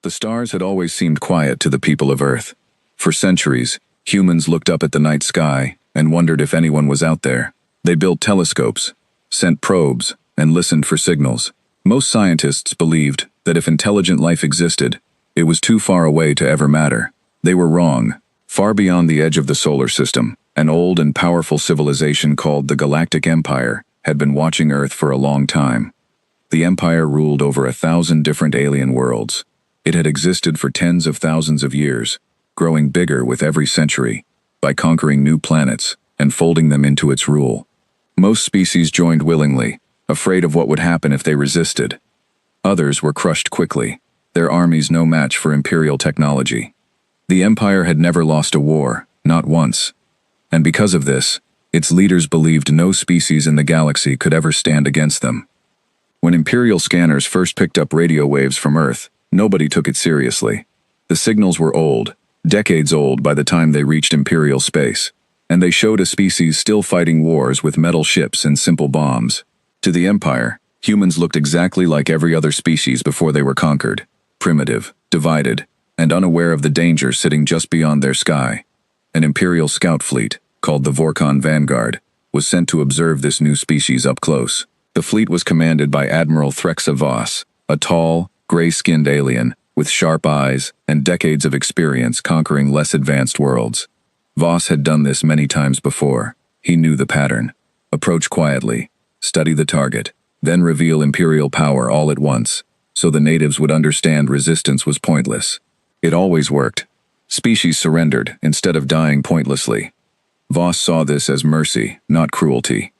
The stars had always seemed quiet to the people of Earth. For centuries, humans looked up at the night sky and wondered if anyone was out there. They built telescopes, sent probes, and listened for signals. Most scientists believed that if intelligent life existed, it was too far away to ever matter. They were wrong. Far beyond the edge of the solar system, an old and powerful civilization called the Galactic Empire had been watching Earth for a long time. The Empire ruled over 1,000 different alien worlds. It had existed for tens of thousands of years, growing bigger with every century, by conquering new planets and folding them into its rule. Most species joined willingly, afraid of what would happen if they resisted. Others were crushed quickly, their armies no match for Imperial technology. The Empire had never lost a war, not once. And because of this, its leaders believed no species in the galaxy could ever stand against them. When Imperial scanners first picked up radio waves from Earth, nobody took it seriously. The signals were old, decades old by the time they reached Imperial space, and they showed a species still fighting wars with metal ships and simple bombs. To the Empire, humans looked exactly like every other species before they were conquered, primitive, divided, and unaware of the danger sitting just beyond their sky. An Imperial scout fleet, called the Vorkon Vanguard, was sent to observe this new species up close. The fleet was commanded by Admiral Threxa Voss, a tall, gray-skinned alien with sharp eyes and decades of experience conquering less advanced worlds. Voss had done this many times before. He knew the pattern. Approach quietly, study the target, then reveal Imperial power all at once, so the natives would understand resistance was pointless. It always worked. Species surrendered instead of dying pointlessly. Voss saw this as mercy, not cruelty.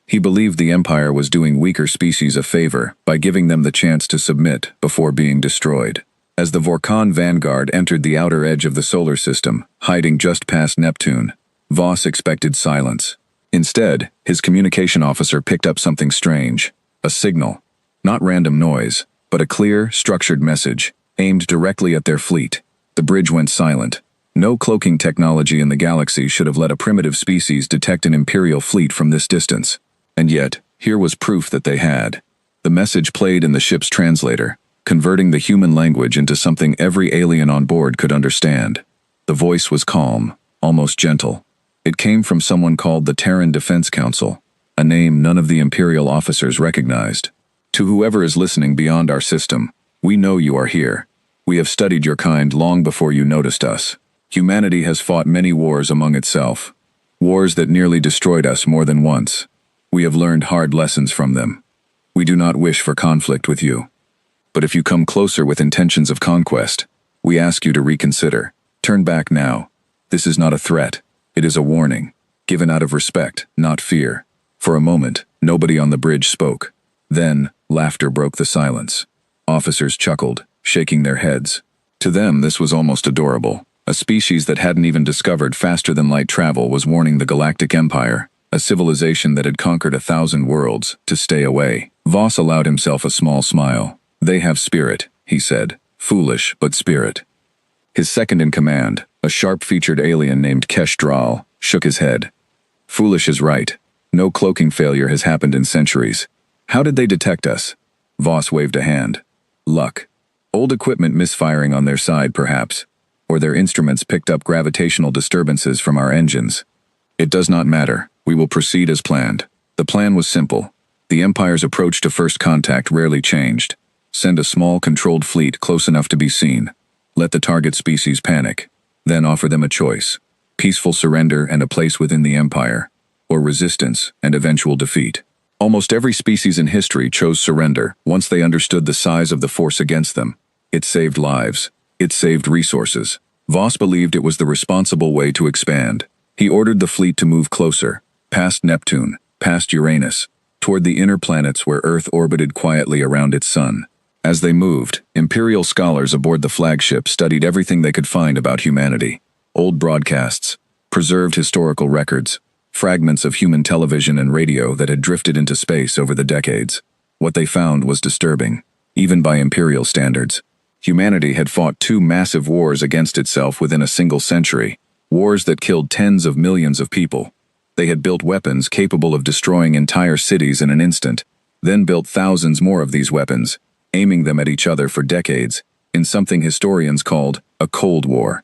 He believed the Empire was doing weaker species a favor by giving them the chance to submit before being destroyed. As the Vorkon Vanguard entered the outer edge of the solar system, hiding just past Neptune, Voss expected silence. Instead, his communication officer picked up something strange. A signal. Not random noise, but a clear, structured message, aimed directly at their fleet. The bridge went silent. No cloaking technology in the galaxy should have let a primitive species detect an Imperial fleet from this distance. And yet, here was proof that they had. The message played in the ship's translator, converting the human language into something every alien on board could understand. The voice was calm, almost gentle. It came from someone called the Terran Defense Council, a name none of the Imperial officers recognized. To whoever is listening beyond our system, we know you are here. We have studied your kind long before you noticed us. Humanity has fought many wars among itself, wars that nearly destroyed us more than once. We have learned hard lessons from them. We do not wish for conflict with you. But if you come closer with intentions of conquest, we ask you to reconsider. Turn back now. This is not a threat. It is a warning, given out of respect, not fear. For a moment, nobody on the bridge spoke. Then, laughter broke the silence. Officers chuckled, shaking their heads. To them, this was almost adorable. A species that hadn't even discovered faster-than-light travel was warning the Galactic Empire, a civilization that had conquered 1,000 worlds, to stay away. Voss allowed himself a small smile. They have spirit, he said. Foolish, but spirit. His second-in-command, a sharp-featured alien named Kesh, shook his head. Foolish is right. No cloaking failure has happened in centuries. How did they detect us? Voss waved a hand. Luck. Old equipment misfiring on their side, perhaps. Or their instruments picked up gravitational disturbances from our engines. It does not matter. We will proceed as planned. The plan was simple. The Empire's approach to first contact rarely changed. Send a small, controlled fleet close enough to be seen. Let the target species panic. Then offer them a choice. Peaceful surrender and a place within the Empire. Or resistance and eventual defeat. Almost every species in history chose surrender once they understood the size of the force against them. It saved lives. It saved resources. Voss believed it was the responsible way to expand. He ordered the fleet to move closer, past Neptune, past Uranus, toward the inner planets where Earth orbited quietly around its sun. As they moved, Imperial scholars aboard the flagship studied everything they could find about humanity. Old broadcasts, preserved historical records, fragments of human television and radio that had drifted into space over the decades. What they found was disturbing, even by Imperial standards. Humanity had fought 2 massive wars against itself within a single century, wars that killed tens of millions of people. They had built weapons capable of destroying entire cities in an instant, then built thousands more of these weapons, aiming them at each other for decades, in something historians called a Cold War.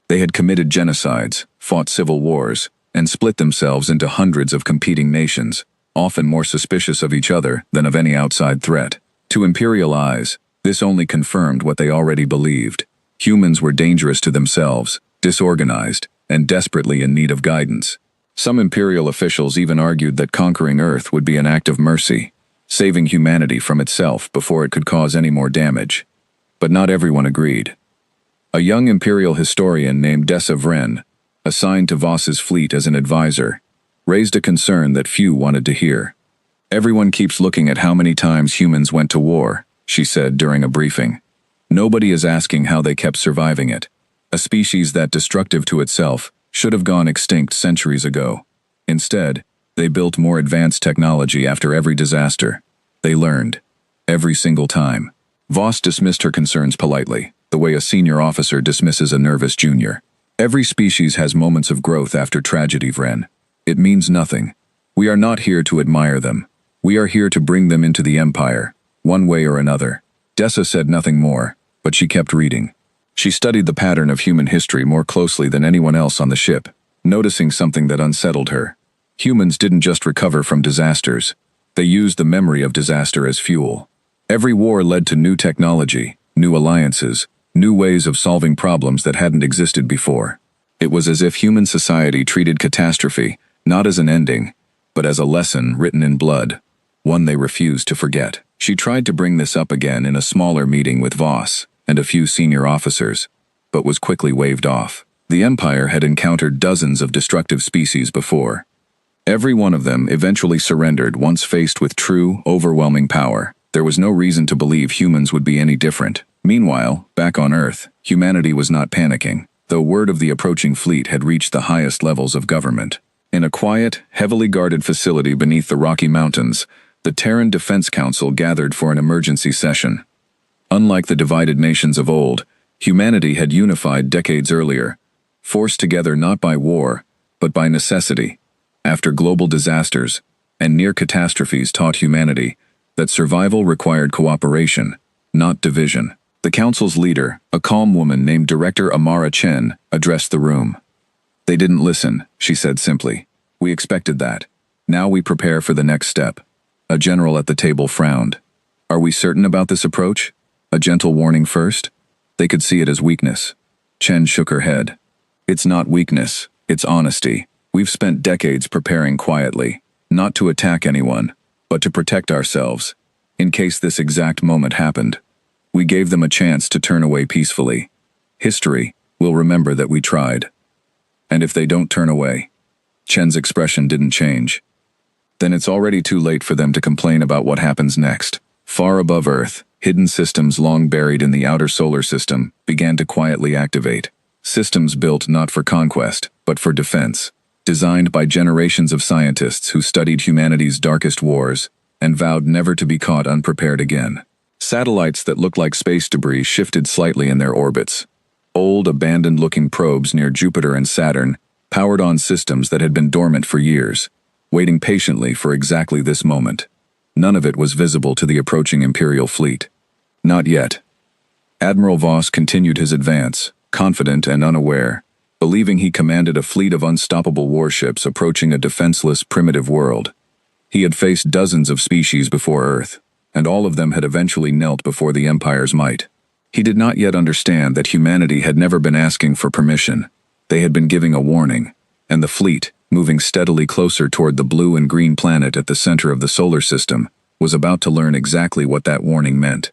They had committed genocides, fought civil wars, and split themselves into hundreds of competing nations, often more suspicious of each other than of any outside threat. To imperial eyes, this only confirmed what they already believed. Humans were dangerous to themselves, disorganized, and desperately in need of guidance. Some imperial officials even argued that conquering Earth would be an act of mercy, saving humanity from itself before it could cause any more damage. But not everyone agreed. A young imperial historian named Dessa Vren, assigned to Voss's fleet as an advisor, raised a concern that few wanted to hear. "Everyone keeps looking at how many times humans went to war," she said during a briefing. "Nobody is asking how they kept surviving it. A species that destructive to itself should have gone extinct centuries ago. Instead, they built more advanced technology after every disaster. They learned. Every single time." Voss dismissed her concerns politely, the way a senior officer dismisses a nervous junior. "Every species has moments of growth after tragedy, Vren. It means nothing. We are not here to admire them. We are here to bring them into the Empire, one way or another." Dessa said nothing more, but she kept reading. She studied the pattern of human history more closely than anyone else on the ship, noticing something that unsettled her. Humans didn't just recover from disasters. They used the memory of disaster as fuel. Every war led to new technology, new alliances, new ways of solving problems that hadn't existed before. It was as if human society treated catastrophe not as an ending, but as a lesson written in blood, one they refused to forget. She tried to bring this up again in a smaller meeting with Voss and a few senior officers, but was quickly waved off. The Empire had encountered dozens of destructive species before. Every one of them eventually surrendered once faced with true, overwhelming power. There was no reason to believe humans would be any different. Meanwhile, back on Earth, humanity was not panicking, though word of the approaching fleet had reached the highest levels of government. In a quiet, heavily guarded facility beneath the Rocky Mountains, the Terran Defense Council gathered for an emergency session. Unlike the divided nations of old, humanity had unified decades earlier, forced together not by war, but by necessity. After global disasters and near catastrophes taught humanity that survival required cooperation, not division. The council's leader, a calm woman named Director Amara Chen, addressed the room. "They didn't listen," she said simply. "We expected that. Now we prepare for the next step." A general at the table frowned. "Are we certain about this approach? A gentle warning first?" They could see it as weakness. Chen shook her head. "It's not weakness, it's honesty. We've spent decades preparing quietly, not to attack anyone, but to protect ourselves, in case this exact moment happened. We gave them a chance to turn away peacefully. History will remember that we tried. And if they don't turn away," Chen's expression didn't change, "then it's already too late for them to complain about what happens next." Far above Earth, hidden systems long buried in the outer solar system began to quietly activate. Systems built not for conquest, but for defense. Designed by generations of scientists who studied humanity's darkest wars and vowed never to be caught unprepared again. Satellites that looked like space debris shifted slightly in their orbits. Old, abandoned-looking probes near Jupiter and Saturn powered on systems that had been dormant for years, waiting patiently for exactly this moment. None of it was visible to the approaching Imperial fleet. Not yet. Admiral Voss continued his advance, confident and unaware, believing he commanded a fleet of unstoppable warships approaching a defenseless, primitive world. He had faced dozens of species before Earth, and all of them had eventually knelt before the Empire's might. He did not yet understand that humanity had never been asking for permission. They had been giving a warning, and the fleet, moving steadily closer toward the blue and green planet at the center of the solar system, was about to learn exactly what that warning meant.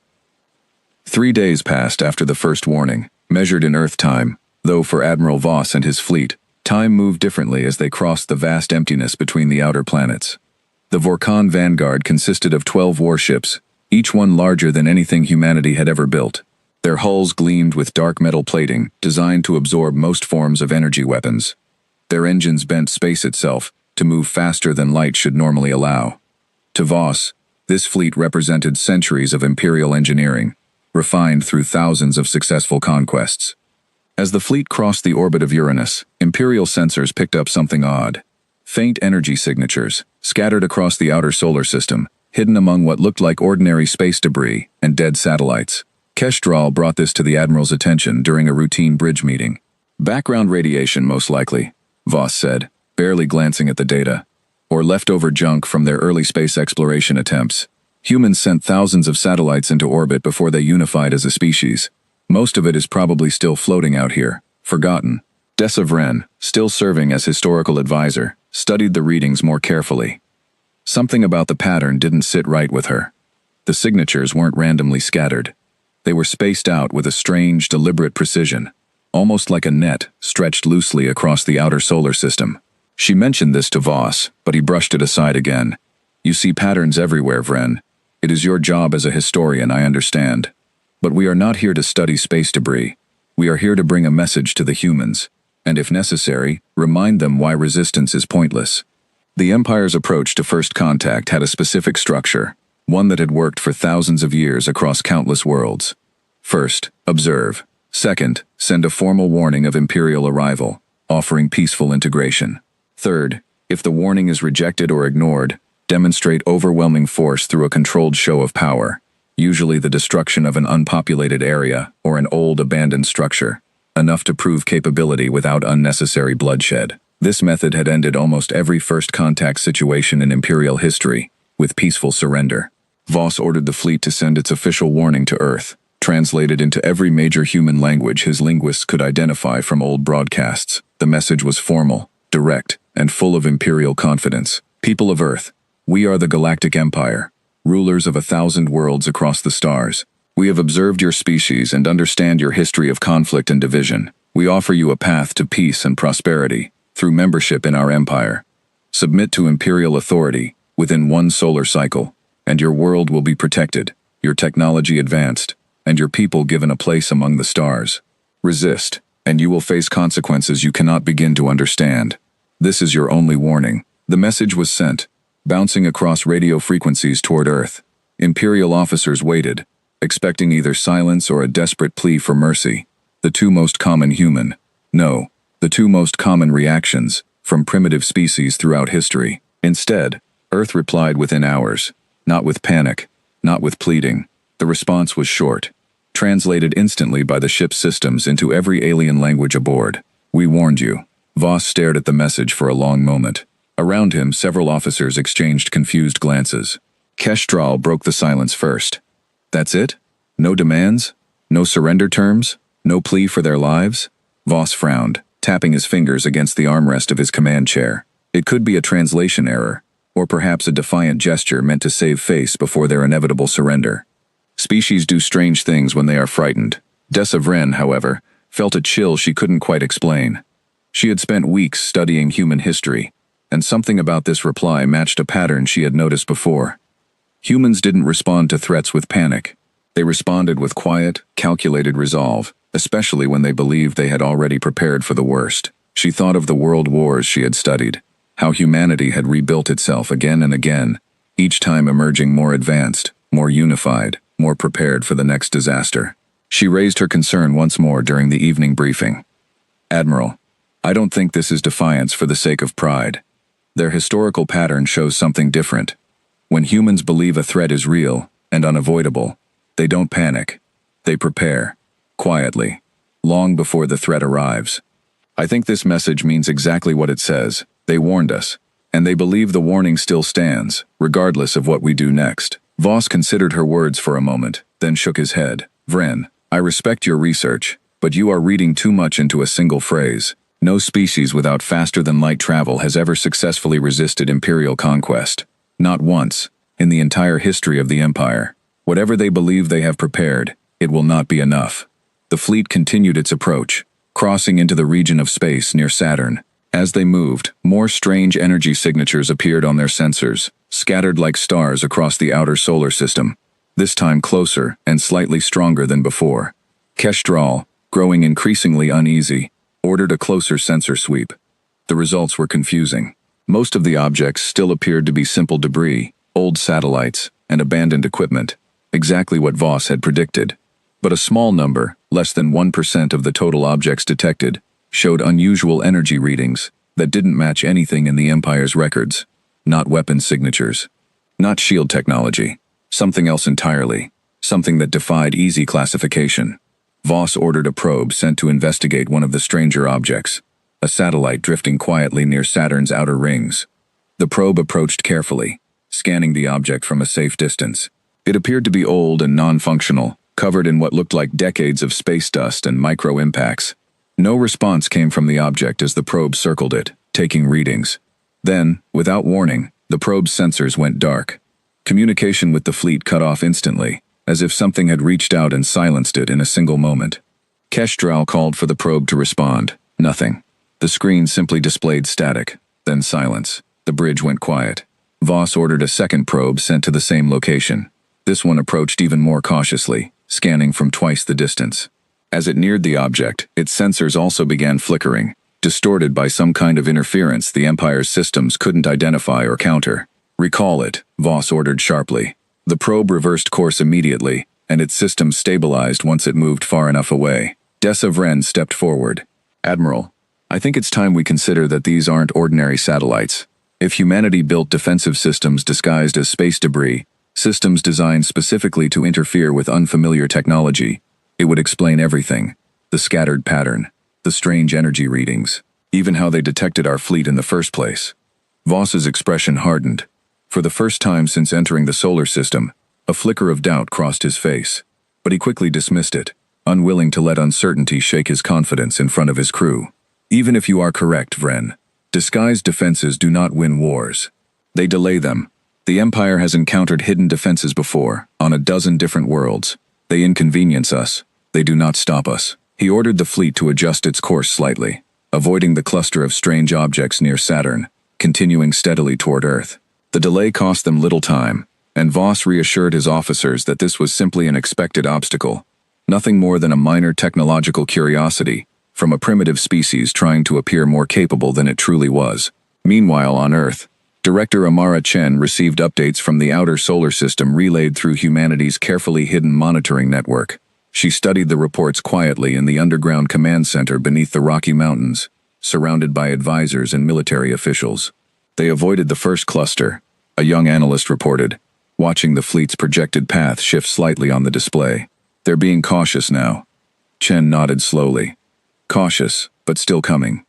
3 days passed after the first warning, measured in Earth time, though for Admiral Voss and his fleet, time moved differently as they crossed the vast emptiness between the outer planets. The Vorkon Vanguard consisted of 12 warships, each one larger than anything humanity had ever built. Their hulls gleamed with dark metal plating designed to absorb most forms of energy weapons. Their engines bent space itself to move faster than light should normally allow. To Voss, this fleet represented centuries of imperial engineering, refined through thousands of successful conquests. As the fleet crossed the orbit of Uranus, imperial sensors picked up something odd. Faint energy signatures, scattered across the outer solar system, hidden among what looked like ordinary space debris and dead satellites. Kestrel brought this to the Admiral's attention during a routine bridge meeting. Background radiation, most likely, Voss said, barely glancing at the data. Or leftover junk from their early space exploration attempts. Humans sent thousands of satellites into orbit before they unified as a species. Most of it is probably still floating out here, forgotten. Desavren, still serving as historical advisor, studied the readings more carefully. Something about the pattern didn't sit right with her. The signatures weren't randomly scattered. They were spaced out with a strange, deliberate precision, almost like a net stretched loosely across the outer solar system. She mentioned this to Voss, but he brushed it aside again. You see patterns everywhere, Vren. It is your job as a historian, I understand. But we are not here to study space debris. We are here to bring a message to the humans, and if necessary, remind them why resistance is pointless. The Empire's approach to first contact had a specific structure, one that had worked for thousands of years across countless worlds. First, observe. Second, send a formal warning of Imperial arrival, offering peaceful integration. Third, if the warning is rejected or ignored, demonstrate overwhelming force through a controlled show of power, usually the destruction of an unpopulated area or an old abandoned structure, enough to prove capability without unnecessary bloodshed. This method had ended almost every first contact situation in Imperial history, with peaceful surrender. Voss ordered the fleet to send its official warning to Earth, translated into every major human language his linguists could identify from old broadcasts. The message was formal, direct, and full of Imperial confidence. People of Earth, we are the Galactic Empire, rulers of 1,000 worlds across the stars. We have observed your species and understand your history of conflict and division. We offer you a path to peace and prosperity through membership in our empire. Submit to Imperial authority within one solar cycle, and your world will be protected, your technology advanced, and your people given a place among the stars. Resist, and you will face consequences you cannot begin to understand. This is your only warning. The message was sent, bouncing across radio frequencies toward Earth. Imperial officers waited, expecting either silence or a desperate plea for mercy. The two most common the two most common reactions from primitive species throughout history. Instead, Earth replied within hours, not with panic, not with pleading. The response was short, translated instantly by the ship's systems into every alien language aboard. We warned you. Voss stared at the message for a long moment. Around him, several officers exchanged confused glances. Kestrel broke the silence first. That's it? No demands? No surrender terms? No plea for their lives? Voss frowned, tapping his fingers against the armrest of his command chair. It could be a translation error, or perhaps a defiant gesture meant to save face before their inevitable surrender. Species do strange things when they are frightened. Desavren, however, felt a chill she couldn't quite explain. She had spent weeks studying human history, and something about this reply matched a pattern she had noticed before. Humans didn't respond to threats with panic. They responded with quiet, calculated resolve, especially when they believed they had already prepared for the worst. She thought of the world wars she had studied, how humanity had rebuilt itself again and again, each time emerging more advanced, more unified, more prepared for the next disaster. She raised her concern once more during the evening briefing. Admiral, I don't think this is defiance for the sake of pride. Their historical pattern shows something different. When humans believe a threat is real and unavoidable, they don't panic. They prepare, quietly, long before the threat arrives. I think this message means exactly what it says. They warned us, and they believe the warning still stands, regardless of what we do next. Voss considered her words for a moment, then shook his head. Vren, I respect your research, but you are reading too much into a single phrase. No species without faster-than-light travel has ever successfully resisted Imperial conquest. Not once, in the entire history of the Empire. Whatever they believe they have prepared, it will not be enough. The fleet continued its approach, crossing into the region of space near Saturn. As they moved, more strange energy signatures appeared on their sensors, scattered like stars across the outer solar system, this time closer and slightly stronger than before. Kestrel, growing increasingly uneasy, ordered a closer sensor sweep. The results were confusing. Most of the objects still appeared to be simple debris, old satellites, and abandoned equipment, exactly what Voss had predicted. But a small number, less than 1% of the total objects detected, showed unusual energy readings that didn't match anything in the Empire's records. Not weapon signatures. Not shield technology. Something else entirely. something that defied easy classification. Voss ordered a probe sent to investigate one of the stranger objects, a satellite drifting quietly near Saturn's outer rings. The probe approached carefully, scanning the object from a safe distance. It appeared to be old and non-functional, covered in what looked like decades of space dust and micro-impacts. No response came from the object as the probe circled it, taking readings. Then, without warning, the probe's sensors went dark. Communication with the fleet cut off instantly, as if something had reached out and silenced it in a single moment. Kestrel called for the probe to respond. Nothing. The screen simply displayed static, then silence. The bridge went quiet. Voss ordered a second probe sent to the same location. This one approached even more cautiously, scanning from twice the distance. As it neared the object, its sensors also began flickering, distorted by some kind of interference the Empire's systems couldn't identify or counter. "Recall it," Voss ordered sharply. The probe reversed course immediately, and its systems stabilized once it moved far enough away. Vren stepped forward. "Admiral, I think it's time we consider that these aren't ordinary satellites. If humanity built defensive systems disguised as space debris, systems designed specifically to interfere with unfamiliar technology, it would explain everything. The scattered pattern, the strange energy readings, even how they detected our fleet in the first place." Voss's expression hardened. For the first time since entering the solar system, a flicker of doubt crossed his face. But he quickly dismissed it, unwilling to let uncertainty shake his confidence in front of his crew. "Even if you are correct, Vren, disguised defenses do not win wars. They delay them. The Empire has encountered hidden defenses before, on a dozen different worlds. They inconvenience us. They do not stop us." He ordered the fleet to adjust its course slightly, avoiding the cluster of strange objects near Saturn, continuing steadily toward Earth. The delay cost them little time, and Voss reassured his officers that this was simply an expected obstacle, nothing more than a minor technological curiosity from a primitive species trying to appear more capable than it truly was. Meanwhile, on Earth, Director Amara Chen received updates from the outer solar system relayed through humanity's carefully hidden monitoring network. She studied the reports quietly in the underground command center beneath the Rocky Mountains, surrounded by advisors and military officials. They avoided the first cluster, a young analyst reported, watching the fleet's projected path shift slightly on the display. "They're being cautious now." Chen nodded slowly. "Cautious, but still coming.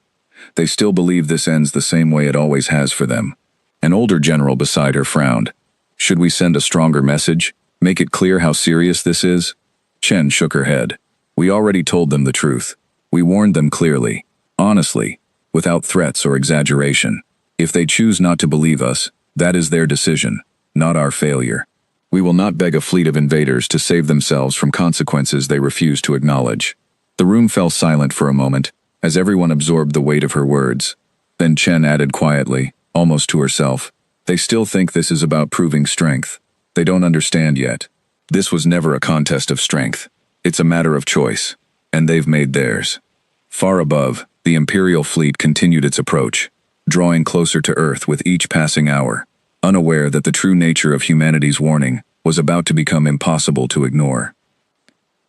They still believe this ends the same way it always has for them." An older general beside her frowned. "Should we send a stronger message? Make it clear how serious this is?" Chen shook her head. "We already told them the truth. We warned them clearly, honestly, without threats or exaggeration. If they choose not to believe us, that is their decision, not our failure. We will not beg a fleet of invaders to save themselves from consequences they refuse to acknowledge." The room fell silent for a moment, as everyone absorbed the weight of her words. Then Chen added quietly, almost to herself, "They still think this is about proving strength. They don't understand yet. This was never a contest of strength. It's a matter of choice, and they've made theirs." Far above, the Imperial fleet continued its approach, drawing closer to Earth with each passing hour, unaware that the true nature of humanity's warning was about to become impossible to ignore.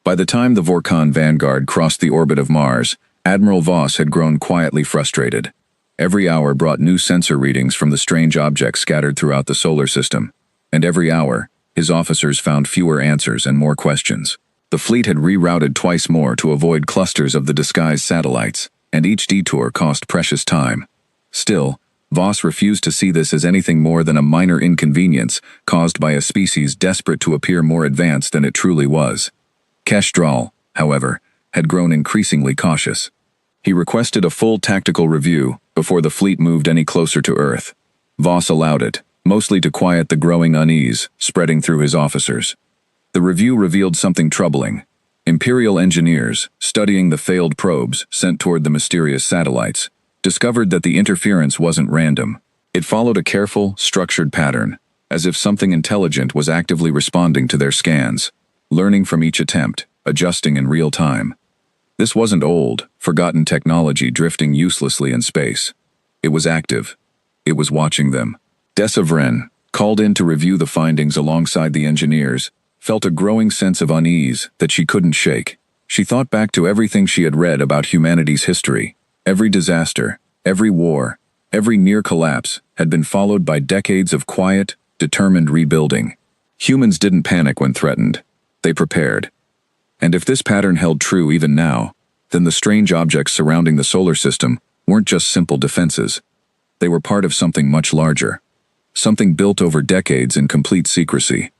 By the time the Vorkon vanguard crossed the orbit of Mars, Admiral Voss had grown quietly frustrated. Every hour brought new sensor readings from the strange objects scattered throughout the solar system, and every hour, his officers found fewer answers and more questions. The fleet had rerouted twice more to avoid clusters of the disguised satellites, and each detour cost precious time. Still, Voss refused to see this as anything more than a minor inconvenience caused by a species desperate to appear more advanced than it truly was. Kestrel, however, had grown increasingly cautious. He requested a full tactical review before the fleet moved any closer to Earth. Voss allowed it, mostly to quiet the growing unease spreading through his officers. The review revealed something troubling. Imperial engineers, studying the failed probes sent toward the mysterious satellites, discovered that the interference wasn't random. It followed a careful, structured pattern, as if something intelligent was actively responding to their scans, learning from each attempt, adjusting in real time. This wasn't old, forgotten technology drifting uselessly in space. It was active. It was watching them. Vren, called in to review the findings alongside the engineers, felt a growing sense of unease that she couldn't shake. She thought back to everything she had read about humanity's history. Every disaster, every war, every near collapse had been followed by decades of quiet, determined rebuilding. Humans didn't panic when threatened. They prepared. And if this pattern held true even now, then the strange objects surrounding the solar system weren't just simple defenses. They were part of something much larger. Something built over decades in complete secrecy.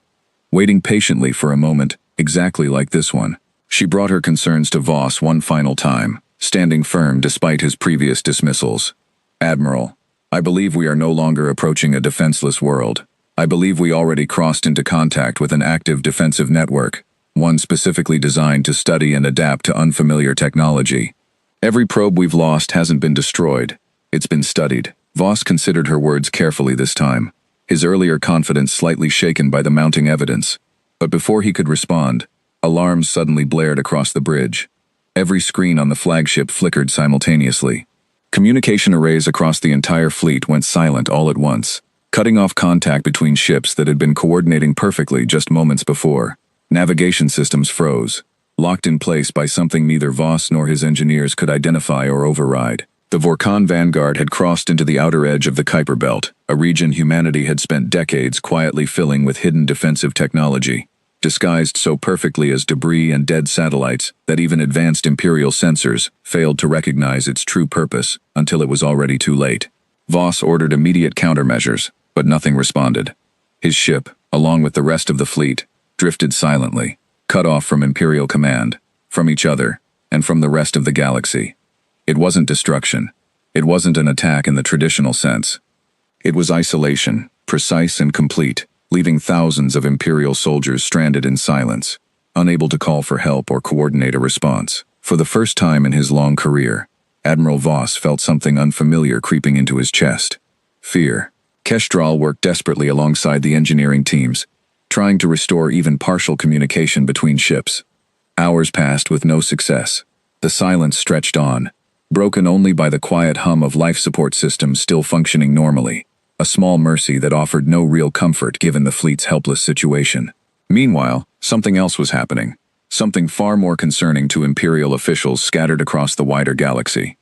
Waiting patiently for a moment, exactly like this one, she brought her concerns to Voss one final time, standing firm despite his previous dismissals. "Admiral, I believe we are no longer approaching a defenseless world. I believe we already crossed into contact with an active defensive network, one specifically designed to study and adapt to unfamiliar technology. Every probe we've lost hasn't been destroyed. It's been studied." Voss considered her words carefully this time, his earlier confidence slightly shaken by the mounting evidence. But before he could respond, alarms suddenly blared across the bridge. Every screen on the flagship flickered simultaneously. Communication arrays across the entire fleet went silent all at once, cutting off contact between ships that had been coordinating perfectly just moments before. Navigation systems froze, locked in place by something neither Voss nor his engineers could identify or override. The Vorkon vanguard had crossed into the outer edge of the Kuiper Belt, a region humanity had spent decades quietly filling with hidden defensive technology, disguised so perfectly as debris and dead satellites that even advanced Imperial sensors failed to recognize its true purpose until it was already too late. Voss ordered immediate countermeasures, but nothing responded. His ship, along with the rest of the fleet, drifted silently, cut off from Imperial command, from each other, and from the rest of the galaxy. It wasn't destruction. It wasn't an attack in the traditional sense. It was isolation, precise and complete, leaving thousands of Imperial soldiers stranded in silence, unable to call for help or coordinate a response. For the first time in his long career, Admiral Voss felt something unfamiliar creeping into his chest. Fear. Kestrel worked desperately alongside the engineering teams, trying to restore even partial communication between ships. Hours passed with no success. The silence stretched on, broken only by the quiet hum of life support systems still functioning normally, a small mercy that offered no real comfort given the fleet's helpless situation. Meanwhile, something else was happening, something far more concerning to Imperial officials scattered across the wider galaxy.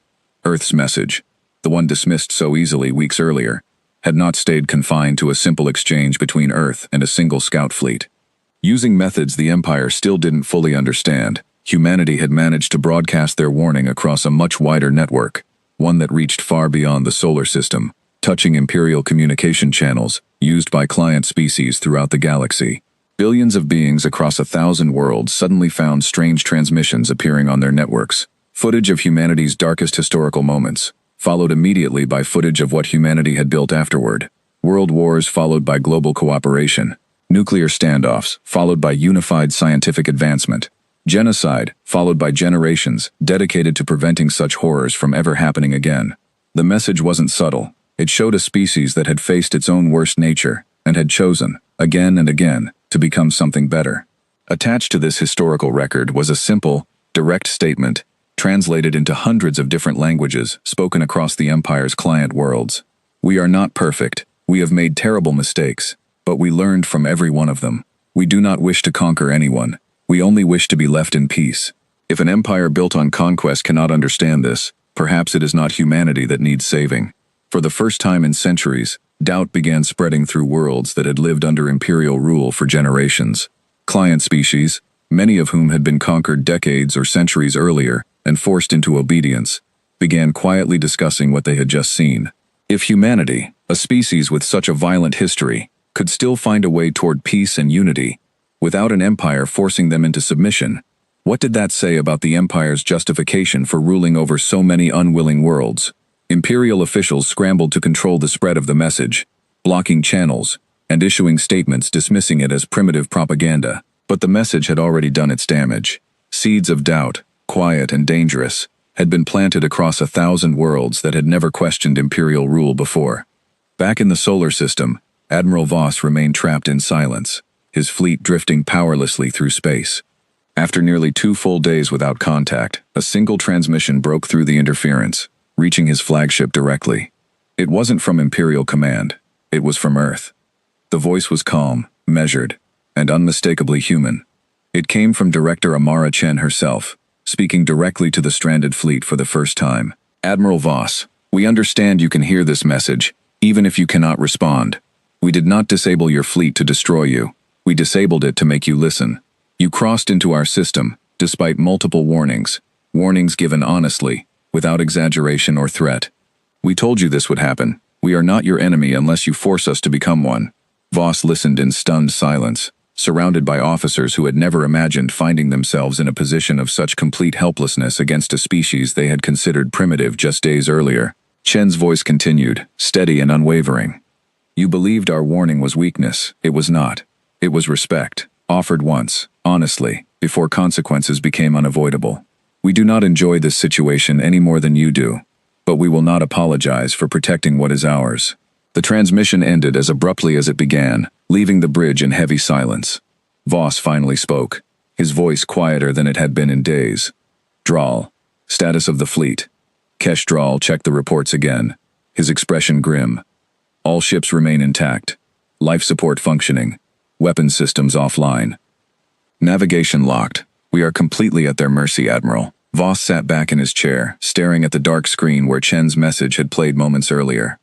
Earth's message, the one dismissed so easily weeks earlier, had not stayed confined to a simple exchange between Earth and a single scout fleet. Using methods the Empire still didn't fully understand, humanity had managed to broadcast their warning across a much wider network, one that reached far beyond the solar system, touching Imperial communication channels used by client species throughout the galaxy. Billions of beings across 1,000 worlds suddenly found strange transmissions appearing on their networks. Footage of humanity's darkest historical moments, followed immediately by footage of what humanity had built afterward. World wars followed by global cooperation. Nuclear standoffs followed by unified scientific advancement. Genocide, followed by generations dedicated to preventing such horrors from ever happening again. The message wasn't subtle. It showed a species that had faced its own worst nature and had chosen, again and again, to become something better. Attached to this historical record was a simple, direct statement, translated into hundreds of different languages spoken across the Empire's client worlds. "We are not perfect. We have made terrible mistakes, but we learned from every one of them. We do not wish to conquer anyone. We only wish to be left in peace." If an empire built on conquest cannot understand this, perhaps it is not humanity that needs saving. For the first time in centuries, doubt began spreading through worlds that had lived under Imperial rule for generations. Client species, many of whom had been conquered decades or centuries earlier and forced into obedience, began quietly discussing what they had just seen. If humanity, a species with such a violent history, could still find a way toward peace and unity, without an empire forcing them into submission, what did that say about the Empire's justification for ruling over so many unwilling worlds? Imperial officials scrambled to control the spread of the message, blocking channels, and issuing statements dismissing it as primitive propaganda. But the message had already done its damage. Seeds of doubt, quiet and dangerous, had been planted across 1,000 worlds that had never questioned Imperial rule before. Back in the solar system, Admiral Voss remained trapped in silence, his fleet drifting powerlessly through space. After nearly 2 full days without contact, a single transmission broke through the interference, reaching his flagship directly. It wasn't from Imperial command, it was from Earth. The voice was calm, measured, and unmistakably human. It came from Director Amara Chen herself, speaking directly to the stranded fleet for the first time. "Admiral Voss, we understand you can hear this message, even if you cannot respond. We did not disable your fleet to destroy you. We disabled it to make you listen. You crossed into our system, despite multiple warnings. Warnings given honestly, without exaggeration or threat. We told you this would happen. We are not your enemy unless you force us to become one. Voss listened in stunned silence, surrounded by officers who had never imagined finding themselves in a position of such complete helplessness against a species they had considered primitive just days earlier. Chen's voice continued, steady and unwavering. You believed our warning was weakness. It was not. It was respect, offered once, honestly, before consequences became unavoidable. We do not enjoy this situation any more than you do, but we will not apologize for protecting what is ours. The transmission ended as abruptly as it began, leaving the bridge in heavy silence. Voss finally spoke, his voice quieter than it had been in days. Draal. Status of the fleet. Kesh Draal checked the reports again, his expression grim. All ships remain intact. Life support functioning. Weapons systems offline. Navigation locked. We are completely at their mercy, Admiral. Voss sat back in his chair, staring at the dark screen where Chen's message had played moments earlier.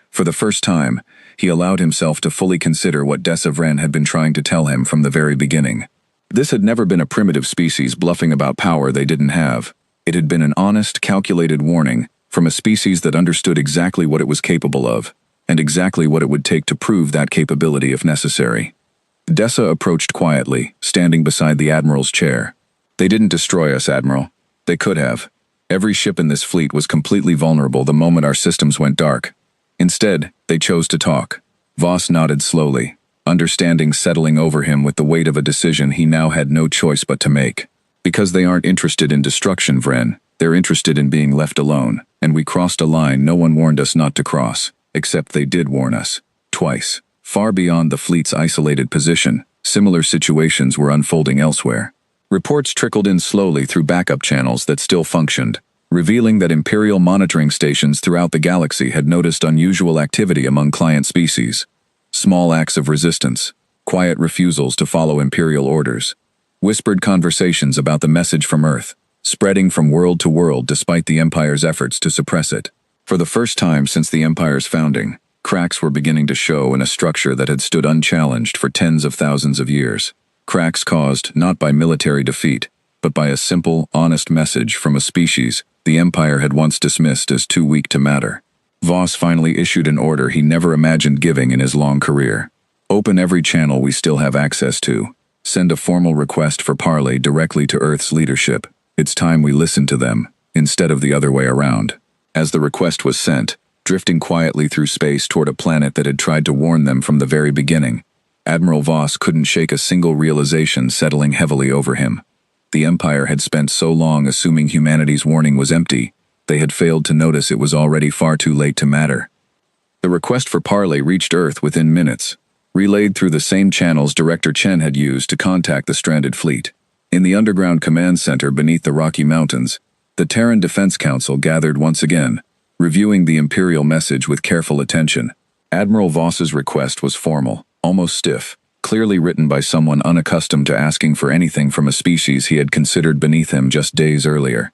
For the first time, he allowed himself to fully consider what Dessa Vren had been trying to tell him from the very beginning. This had never been a primitive species bluffing about power they didn't have. It had been an honest, calculated warning from a species that understood exactly what it was capable of, and exactly what it would take to prove that capability if necessary. Dessa approached quietly, standing beside the Admiral's chair. They didn't destroy us, Admiral. They could have. Every ship in this fleet was completely vulnerable the moment our systems went dark. Instead, they chose to talk. Voss nodded slowly, understanding settling over him with the weight of a decision he now had no choice but to make. Because they aren't interested in destruction, Vren, they're interested in being left alone, and we crossed a line no one warned us not to cross, except they did warn us. Twice. Far beyond the fleet's isolated position, similar situations were unfolding elsewhere. Reports trickled in slowly through backup channels that still functioned, revealing that Imperial monitoring stations throughout the galaxy had noticed unusual activity among client species. Small acts of resistance, quiet refusals to follow Imperial orders, whispered conversations about the message from Earth, spreading from world to world despite the Empire's efforts to suppress it. For the first time since the Empire's founding, cracks were beginning to show in a structure that had stood unchallenged for tens of thousands of years. Cracks caused not by military defeat, but by a simple, honest message from a species the Empire had once dismissed as too weak to matter. Voss finally issued an order he never imagined giving in his long career. Open every channel we still have access to. Send a formal request for parley directly to Earth's leadership. It's time we listen to them, instead of the other way around. As the request was sent, drifting quietly through space toward a planet that had tried to warn them from the very beginning, Admiral Voss couldn't shake a single realization settling heavily over him. The Empire had spent so long assuming humanity's warning was empty, they had failed to notice it was already far too late to matter. The request for parley reached Earth within minutes, relayed through the same channels Director Chen had used to contact the stranded fleet. In the underground command center beneath the Rocky Mountains, the Terran Defense Council gathered once again, reviewing the Imperial message with careful attention. Admiral Voss's request was formal, almost stiff, clearly written by someone unaccustomed to asking for anything from a species he had considered beneath him just days earlier.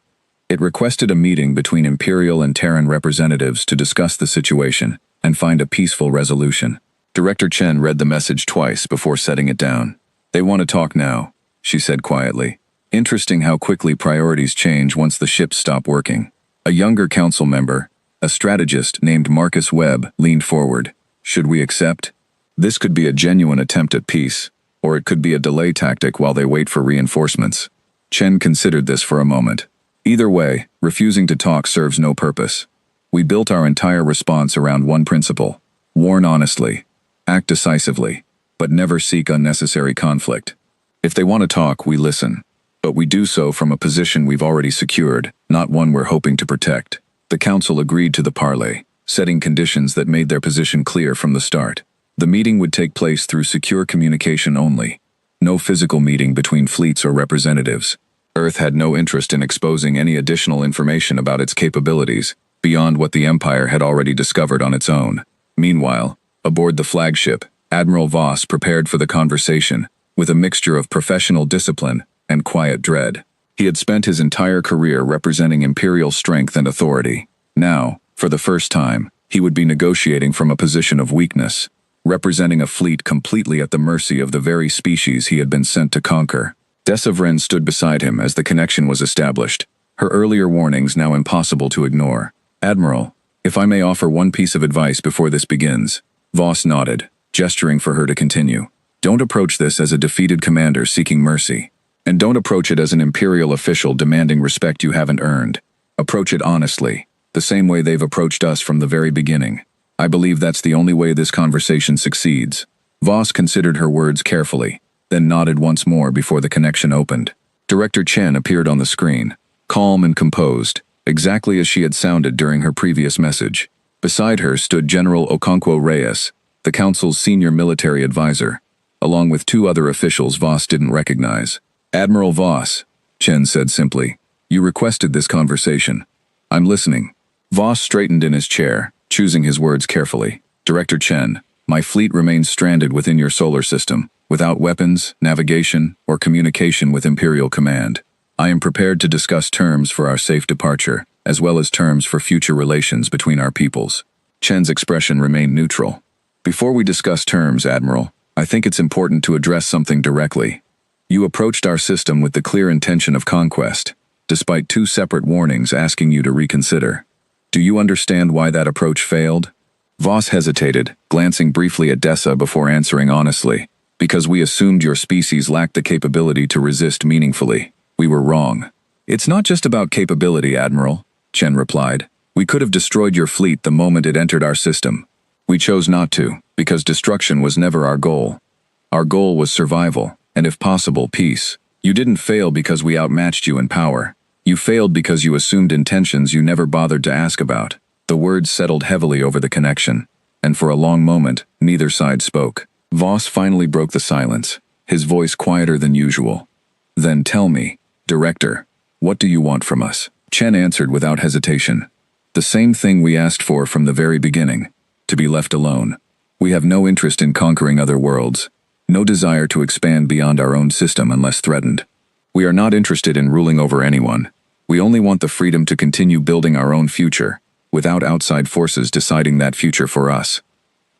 It requested a meeting between Imperial and Terran representatives to discuss the situation and find a peaceful resolution. Director Chen read the message twice before setting it down. They want to talk now, she said quietly. Interesting how quickly priorities change once the ships stop working. A younger council member, a strategist named Marcus Webb, leaned forward. Should we accept? This could be a genuine attempt at peace, or it could be a delay tactic while they wait for reinforcements. Chen considered this for a moment. Either way, refusing to talk serves no purpose. We built our entire response around one principle: warn honestly, act decisively, but never seek unnecessary conflict. If they want to talk, we listen. But we do so from a position we've already secured, not one we're hoping to protect. The Council agreed to the parley, setting conditions that made their position clear from the start. The meeting would take place through secure communication only. No physical meeting between fleets or representatives. Earth had no interest in exposing any additional information about its capabilities, beyond what the Empire had already discovered on its own. Meanwhile, aboard the flagship, Admiral Voss prepared for the conversation, with a mixture of professional discipline and quiet dread. He had spent his entire career representing Imperial strength and authority. Now, for the first time, he would be negotiating from a position of weakness, representing a fleet completely at the mercy of the very species he had been sent to conquer. Dessa Vren stood beside him as the connection was established, her earlier warnings now impossible to ignore. "Admiral, if I may offer one piece of advice before this begins." Voss nodded, gesturing for her to continue. "Don't approach this as a defeated commander seeking mercy. And don't approach it as an imperial official demanding respect you haven't earned. Approach it honestly, the same way they've approached us from the very beginning. I believe that's the only way this conversation succeeds." Voss considered her words carefully, then nodded once more before the connection opened. Director Chen appeared on the screen, calm and composed, exactly as she had sounded during her previous message. Beside her stood General Okonkwo Reyes, the Council's senior military advisor, along with two other officials Voss didn't recognize. "Admiral Voss," Chen said simply, "you requested this conversation. I'm listening." Voss straightened in his chair, choosing his words carefully. "Director Chen, my fleet remains stranded within your solar system, without weapons, navigation, or communication with Imperial Command. I am prepared to discuss terms for our safe departure, as well as terms for future relations between our peoples." Chen's expression remained neutral. "Before we discuss terms, Admiral, I think it's important to address something directly. You approached our system with the clear intention of conquest, despite two separate warnings asking you to reconsider. Do you understand why that approach failed?" Voss hesitated, glancing briefly at Dessa before answering honestly. "Because we assumed your species lacked the capability to resist meaningfully. We were wrong." "It's not just about capability, Admiral," Chen replied. "We could have destroyed your fleet the moment it entered our system. We chose not to, because destruction was never our goal. Our goal was survival, and if possible, peace. You didn't fail because we outmatched you in power. You failed because you assumed intentions you never bothered to ask about." The words settled heavily over the connection, and for a long moment, neither side spoke. Voss finally broke the silence, his voice quieter than usual. "Then tell me, Director, what do you want from us?" Chen answered without hesitation. "The same thing we asked for from the very beginning, to be left alone. We have no interest in conquering other worlds, no desire to expand beyond our own system unless threatened. We are not interested in ruling over anyone. We only want the freedom to continue building our own future, without outside forces deciding that future for us."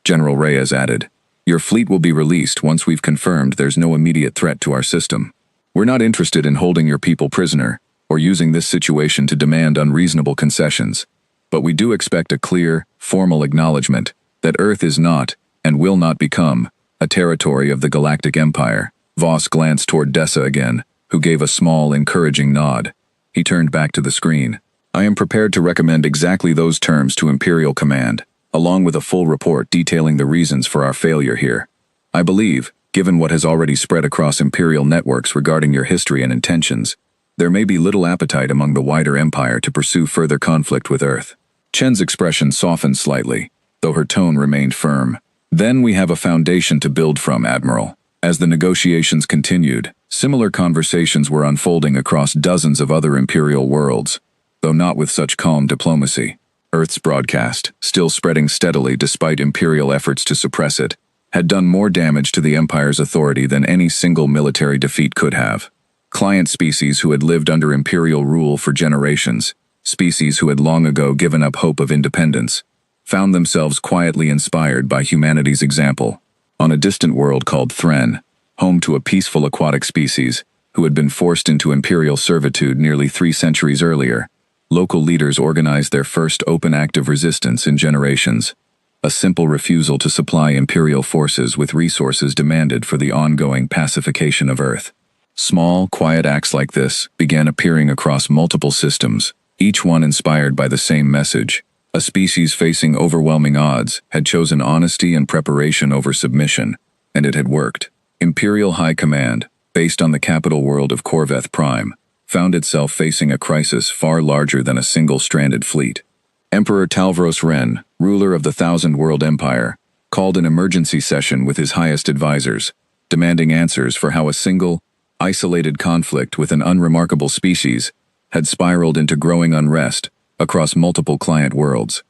General Reyes added, "Your fleet will be released once we've confirmed there's no immediate threat to our system. We're not interested in holding your people prisoner, or using this situation to demand unreasonable concessions, but we do expect a clear, formal acknowledgement that Earth is not, and will not become, a territory of the Galactic Empire." Voss glanced toward Dessa again, who gave a small, encouraging nod. He turned back to the screen. "I am prepared to recommend exactly those terms to Imperial Command, along with a full report detailing the reasons for our failure here. I believe, given what has already spread across Imperial networks regarding your history and intentions, there may be little appetite among the wider Empire to pursue further conflict with Earth." Chen's expression softened slightly, though her tone remained firm. "Then we have a foundation to build from, Admiral." As the negotiations continued, similar conversations were unfolding across dozens of other Imperial worlds, though not with such calm diplomacy. Earth's broadcast, still spreading steadily despite Imperial efforts to suppress it, had done more damage to the Empire's authority than any single military defeat could have. Client species who had lived under Imperial rule for generations, species who had long ago given up hope of independence, found themselves quietly inspired by humanity's example. On a distant world called Thren, home to a peaceful aquatic species, who had been forced into Imperial servitude nearly 3 centuries earlier, local leaders organized their first open act of resistance in generations, a simple refusal to supply Imperial forces with resources demanded for the ongoing pacification of Earth. Small, quiet acts like this began appearing across multiple systems, each one inspired by the same message. A species facing overwhelming odds had chosen honesty and preparation over submission, and it had worked. Imperial High Command, based on the capital world of Corveth Prime, found itself facing a crisis far larger than a single-stranded fleet. Emperor Talvros Ren, ruler of the Thousand World Empire, called an emergency session with his highest advisors, demanding answers for how a single, isolated conflict with an unremarkable species had spiraled into growing unrest across multiple client worlds.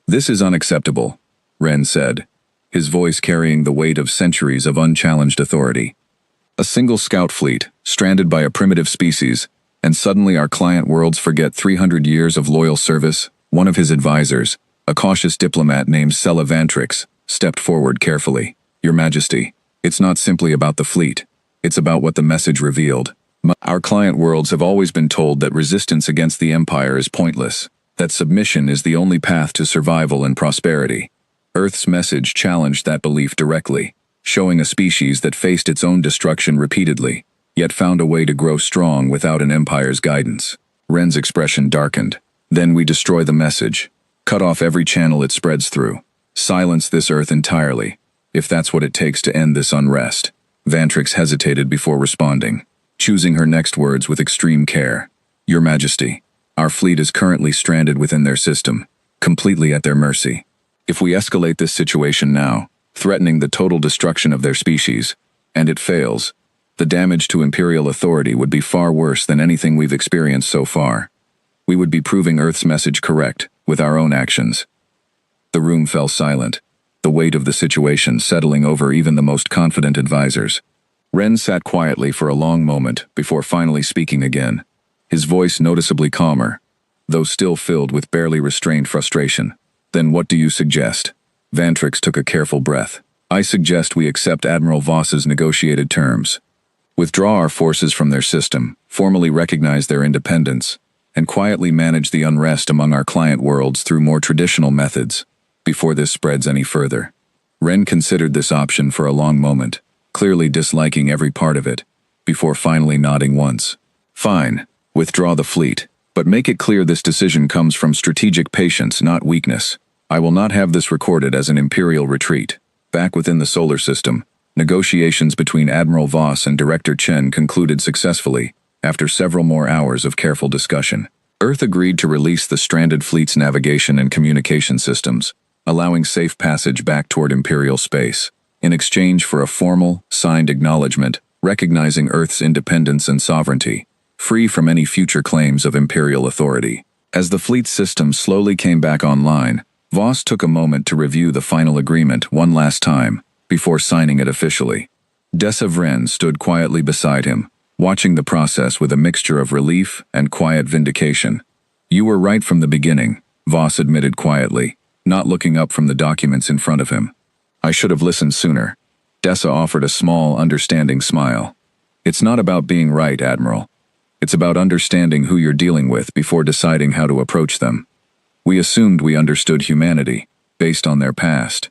"This is unacceptable," Ren said, his voice carrying the weight of centuries of unchallenged authority. "A single scout fleet, stranded by a primitive species, and suddenly our client worlds forget 300 years of loyal service." One of his advisors, a cautious diplomat named Sela Vantrix, stepped forward carefully. "Your Majesty, it's not simply about the fleet. It's about what the message revealed. Our client worlds have always been told that resistance against the Empire is pointless, that submission is the only path to survival and prosperity. Earth's message challenged that belief directly, showing a species that faced its own destruction repeatedly, yet found a way to grow strong without an Empire's guidance. Ren's expression darkened. Then we destroy the message. Cut off every channel it spreads through. Silence this Earth entirely, if that's what it takes to end this unrest. Vantrix hesitated before responding, choosing her next words with extreme care. Your Majesty, our fleet is currently stranded within their system, completely at their mercy. If we escalate this situation now, threatening the total destruction of their species, and it fails, the damage to Imperial authority would be far worse than anything we've experienced so far. We would be proving Earth's message correct with our own actions. The room fell silent, the weight of the situation settling over even the most confident advisors. Ren sat quietly for a long moment before finally speaking again, his voice noticeably calmer, though still filled with barely restrained frustration. Then what do you suggest? Vantrix took a careful breath. I suggest we accept Admiral Voss's negotiated terms. Withdraw our forces from their system, formally recognize their independence, and quietly manage the unrest among our client worlds through more traditional methods, before this spreads any further. Ren considered this option for a long moment, clearly disliking every part of it, before finally nodding once. Fine, withdraw the fleet, but make it clear this decision comes from strategic patience, not weakness. I will not have this recorded as an Imperial retreat. Back within the solar system, negotiations between Admiral Voss and Director Chen concluded successfully, after several more hours of careful discussion. Earth agreed to release the stranded fleet's navigation and communication systems, allowing safe passage back toward Imperial space, in exchange for a formal, signed acknowledgement recognizing Earth's independence and sovereignty, free from any future claims of Imperial authority. As the fleet's system slowly came back online, Voss took a moment to review the final agreement one last time, before signing it officially. Dessa Vren stood quietly beside him, watching the process with a mixture of relief and quiet vindication. You were right from the beginning, Voss admitted quietly, not looking up from the documents in front of him. I should have listened sooner. Dessa offered a small, understanding smile. It's not about being right, Admiral. It's about understanding who you're dealing with before deciding how to approach them. We assumed we understood humanity, based on their past.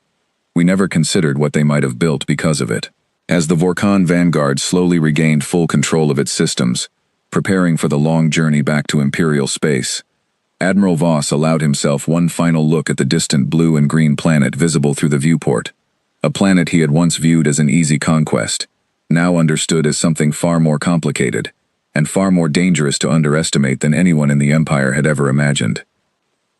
We never considered what they might have built because of it. As the Vorkon Vanguard slowly regained full control of its systems, preparing for the long journey back to Imperial space, Admiral Voss allowed himself one final look at the distant blue and green planet visible through the viewport. A planet he had once viewed as an easy conquest, now understood as something far more complicated, and far more dangerous to underestimate than anyone in the Empire had ever imagined.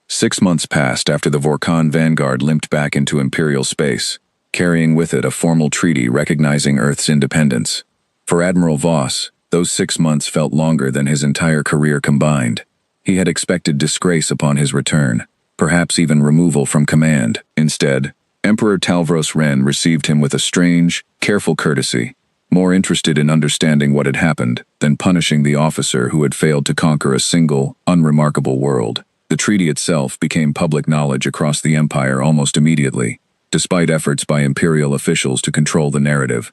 6 months passed after the Vorkon Vanguard limped back into Imperial space, carrying with it a formal treaty recognizing Earth's independence. For Admiral Voss, those 6 months felt longer than his entire career combined. He had expected disgrace upon his return, perhaps even removal from command. Instead, Emperor Talvros Ren received him with a strange, careful courtesy, more interested in understanding what had happened than punishing the officer who had failed to conquer a single, unremarkable world. The treaty itself became public knowledge across the Empire almost immediately, despite efforts by Imperial officials to control the narrative.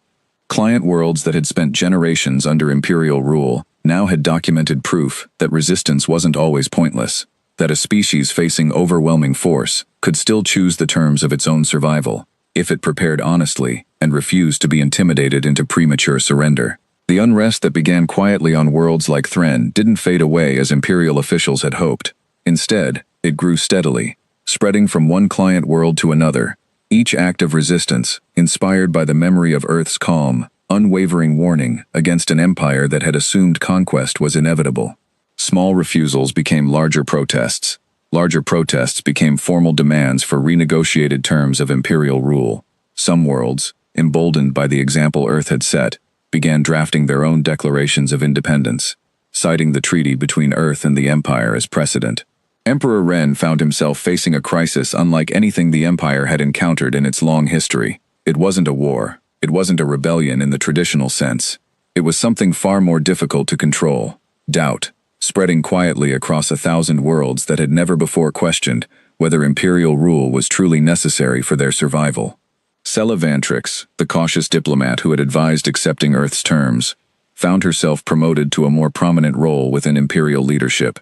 Client worlds that had spent generations under Imperial rule now had documented proof that resistance wasn't always pointless, that a species facing overwhelming force could still choose the terms of its own survival, if it prepared honestly and refused to be intimidated into premature surrender. The unrest that began quietly on worlds like Thren didn't fade away as Imperial officials had hoped. Instead, it grew steadily, spreading from one client world to another, each act of resistance inspired by the memory of Earth's calm, unwavering warning against an empire that had assumed conquest was inevitable. Small refusals became larger protests. Larger protests became formal demands for renegotiated terms of Imperial rule. Some worlds, emboldened by the example Earth had set, began drafting their own declarations of independence, citing the treaty between Earth and the Empire as precedent. Emperor Ren found himself facing a crisis unlike anything the Empire had encountered in its long history. It wasn't a war. It wasn't a rebellion in the traditional sense. It was something far more difficult to control: doubt, spreading quietly across 1,000 worlds that had never before questioned whether Imperial rule was truly necessary for their survival. Sela Vantrix, the cautious diplomat who had advised accepting Earth's terms, found herself promoted to a more prominent role within Imperial leadership,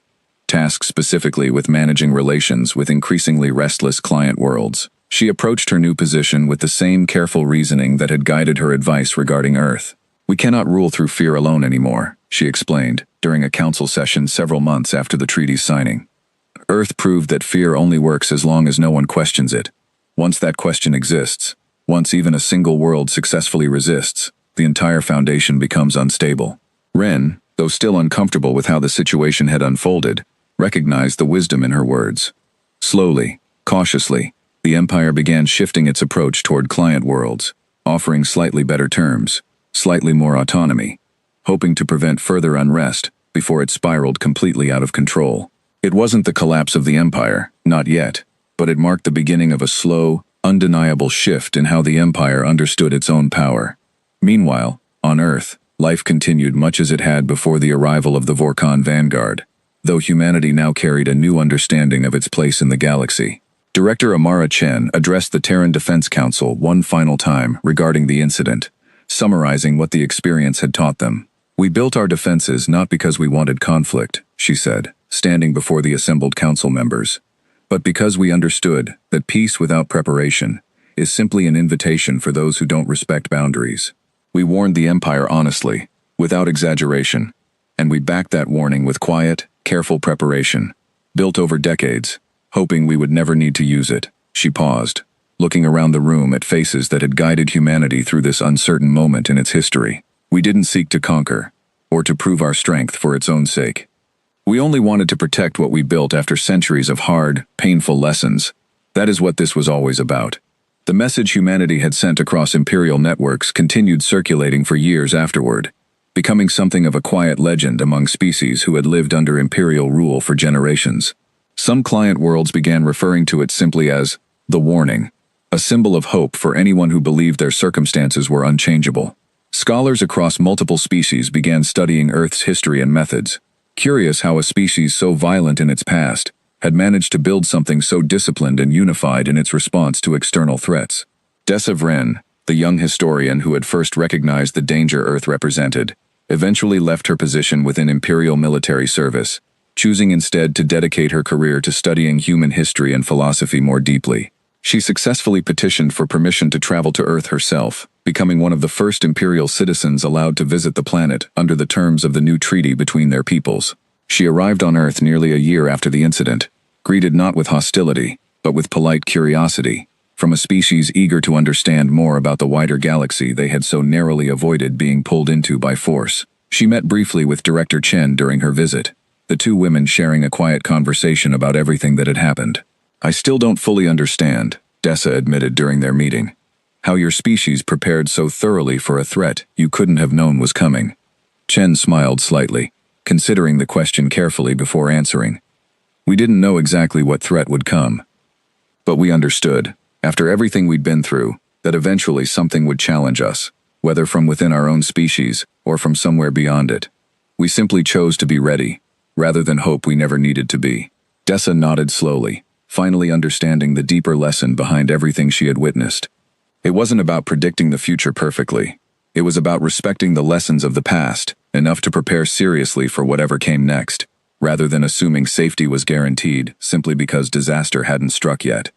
tasked specifically with managing relations with increasingly restless client worlds. She approached her new position with the same careful reasoning that had guided her advice regarding Earth. "We cannot rule through fear alone anymore," she explained, during a council session several months after the treaty's signing. "Earth proved that fear only works as long as no one questions it. Once that question exists, once even a single world successfully resists, the entire foundation becomes unstable." Ren, though still uncomfortable with how the situation had unfolded, recognized the wisdom in her words. Slowly, cautiously, the Empire began shifting its approach toward client worlds, offering slightly better terms, slightly more autonomy, hoping to prevent further unrest before it spiraled completely out of control. It wasn't the collapse of the Empire, not yet, but it marked the beginning of a slow, undeniable shift in how the Empire understood its own power. Meanwhile, on Earth, life continued much as it had before the arrival of the Vorkon Vanguard, though humanity now carried a new understanding of its place in the galaxy. Director Amara Chen addressed the Terran Defense Council one final time regarding the incident, summarizing what the experience had taught them. "We built our defenses not because we wanted conflict," she said, standing before the assembled council members, "but because we understood that peace without preparation is simply an invitation for those who don't respect boundaries. We warned the Empire honestly, without exaggeration, and we backed that warning with quiet, careful preparation, built over decades, hoping we would never need to use it." She paused, looking around the room at faces that had guided humanity through this uncertain moment in its history. "We didn't seek to conquer, or to prove our strength for its own sake. We only wanted to protect what we built after centuries of hard, painful lessons. That is what this was always about." The message humanity had sent across Imperial networks continued circulating for years afterward, becoming something of a quiet legend among species who had lived under Imperial rule for generations. Some client worlds began referring to it simply as the warning, a symbol of hope for anyone who believed their circumstances were unchangeable. Scholars across multiple species began studying Earth's history and methods, curious how a species so violent in its past had managed to build something so disciplined and unified in its response to external threats. Dessa Vren, the young historian who had first recognized the danger Earth represented, eventually left her position within Imperial military service, choosing instead to dedicate her career to studying human history and philosophy more deeply. She successfully petitioned for permission to travel to Earth herself, becoming one of the first Imperial citizens allowed to visit the planet under the terms of the new treaty between their peoples. She arrived on Earth nearly a year after the incident, greeted not with hostility, but with polite curiosity, from a species eager to understand more about the wider galaxy they had so narrowly avoided being pulled into by force. She met briefly with Director Chen during her visit, the two women sharing a quiet conversation about everything that had happened. "I still don't fully understand," Dessa admitted during their meeting, "how your species prepared so thoroughly for a threat you couldn't have known was coming." Chen smiled slightly, considering the question carefully before answering. "We didn't know exactly what threat would come. But we understood, after everything we'd been through, that eventually something would challenge us, whether from within our own species or from somewhere beyond it. We simply chose to be ready, rather than hope we never needed to be." Dessa nodded slowly, finally understanding the deeper lesson behind everything she had witnessed. It wasn't about predicting the future perfectly. It was about respecting the lessons of the past, enough to prepare seriously for whatever came next, rather than assuming safety was guaranteed simply because disaster hadn't struck yet.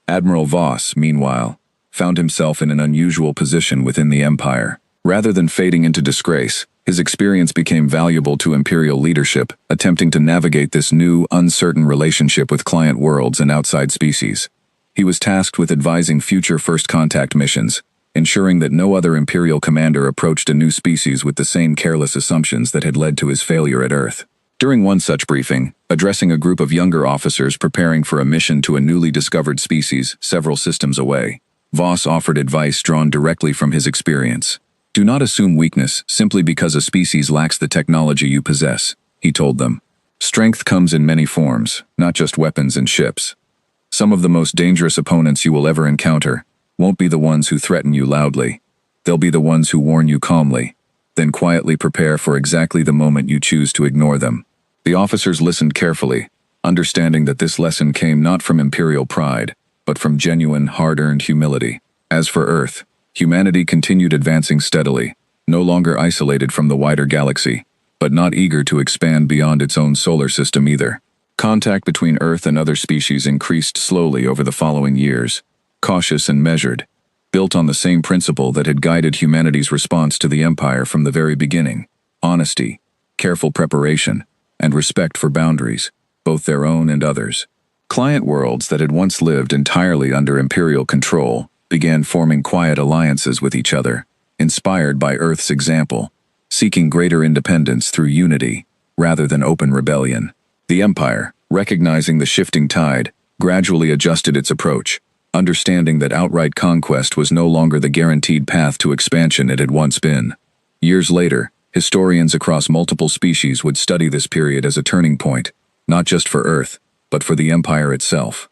Admiral Voss, meanwhile, found himself in an unusual position within the Empire. Rather than fading into disgrace, his experience became valuable to Imperial leadership, attempting to navigate this new, uncertain relationship with client worlds and outside species. He was tasked with advising future first contact missions, ensuring that no other Imperial commander approached a new species with the same careless assumptions that had led to his failure at Earth. During one such briefing, addressing a group of younger officers preparing for a mission to a newly discovered species several systems away, Voss offered advice drawn directly from his experience. "Do not assume weakness simply because a species lacks the technology you possess," he told them. "Strength comes in many forms, not just weapons and ships. Some of the most dangerous opponents you will ever encounter won't be the ones who threaten you loudly. They'll be the ones who warn you calmly, then quietly prepare for exactly the moment you choose to ignore them." The officers listened carefully, understanding that this lesson came not from Imperial pride, but from genuine, hard-earned humility. As for Earth, humanity continued advancing steadily, no longer isolated from the wider galaxy, but not eager to expand beyond its own solar system either. Contact between Earth and other species increased slowly over the following years, cautious and measured, built on the same principle that had guided humanity's response to the Empire from the very beginning: honesty, careful preparation, and respect for boundaries, both their own and others. Client worlds that had once lived entirely under Imperial control began forming quiet alliances with each other, inspired by Earth's example, seeking greater independence through unity rather than open rebellion. The Empire, recognizing the shifting tide, gradually adjusted its approach, understanding that outright conquest was no longer the guaranteed path to expansion it had once been. Years later, historians across multiple species would study this period as a turning point, not just for Earth, but for the Empire itself.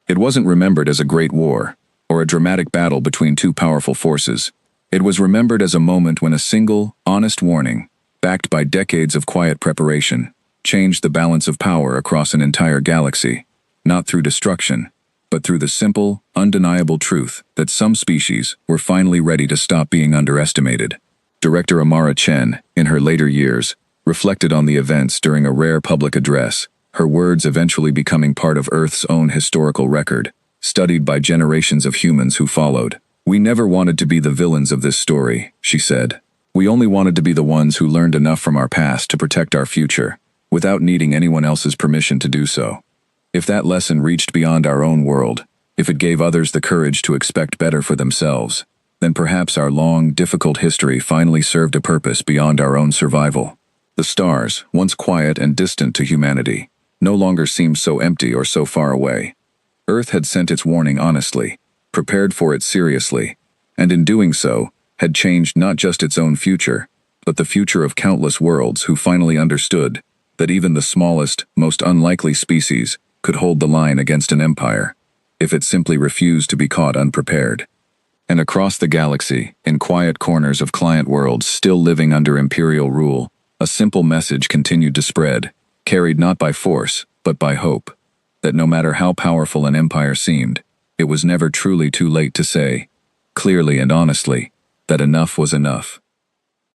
It wasn't remembered as a great war, or a dramatic battle between two powerful forces. It was remembered as a moment when a single, honest warning, backed by decades of quiet preparation, changed the balance of power across an entire galaxy, not through destruction, but through the simple, undeniable truth that some species were finally ready to stop being underestimated. Director Amara Chen, in her later years, reflected on the events during a rare public address, her words eventually becoming part of Earth's own historical record, studied by generations of humans who followed. "We never wanted to be the villains of this story," she said. "We only wanted to be the ones who learned enough from our past to protect our future, without needing anyone else's permission to do so. If that lesson reached beyond our own world, if it gave others the courage to expect better for themselves, then perhaps our long, difficult history finally served a purpose beyond our own survival." The stars, once quiet and distant to humanity, no longer seemed so empty or so far away. Earth had sent its warning honestly, prepared for it seriously, and in doing so, had changed not just its own future, but the future of countless worlds who finally understood that even the smallest, most unlikely species could hold the line against an empire, if it simply refused to be caught unprepared. And across the galaxy, in quiet corners of client worlds still living under Imperial rule, a simple message continued to spread, carried not by force, but by hope, that no matter how powerful an empire seemed, it was never truly too late to say, clearly and honestly, that enough was enough.